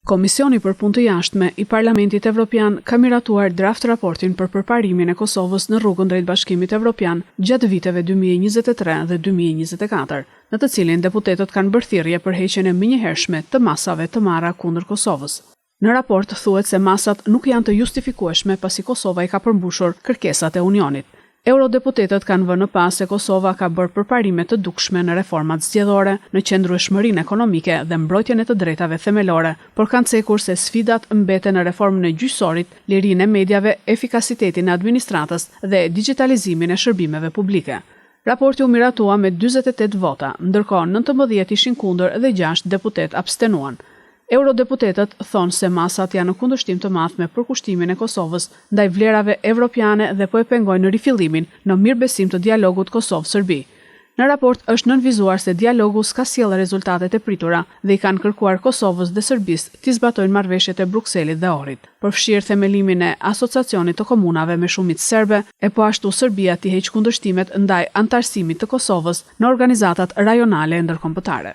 Komisioni për Punë të Jashtme i Parlamentit Evropian ka miratuar draft raportin për përparimin e Kosovës në rrugën drejt Bashkimit Evropian gjatë viteve 2023 dhe 2024, në të cilin deputetët kanë bërë thirrje për heqjen e menjëhershme të masave të marra kundër Kosovës. Në raport thuhet se masat nuk janë të justifikueshme pasi Kosova i ka përmbushur kërkesat e Unionit. Eurodeputetët kanë vënë pas se Kosova ka bërë përparime të dukshme në reformat zgjedhore, në qëndrueshmërinë ekonomike dhe mbrojtjen e të drejtave themelore, por kanë cekur se sfidat mbeten në reformën e gjyqësorit, lirinë e mediave, efikasitetin e administratës dhe digitalizimin e shërbimeve publike. Raporti u miratua me 48 vota, ndërkohë 19 ishin kundër dhe 6 deputet abstenuan. Eurodeputetët thonë se masat janë në kundërshtim të madh me përkushtimin e Kosovës ndaj vlerave evropiane dhe po e pengojnë rifillimin në mirëbesim të dialogut Kosovë-Serbi. Në raport është nënvizuar se dialogu s'ka sjellë rezultatet e pritura dhe i kanë kërkuar Kosovës dhe Serbisë t'i zbatojnë marrëveshjet e Brukselit dhe Ohrit. Përfshirë themelimin e asociacionit të komunave me shumicë serbe, e po ashtu Serbia t'i heq kundërshtimet ndaj antarësimit të Kosovës në organizatat rajonale ndërkombëtare.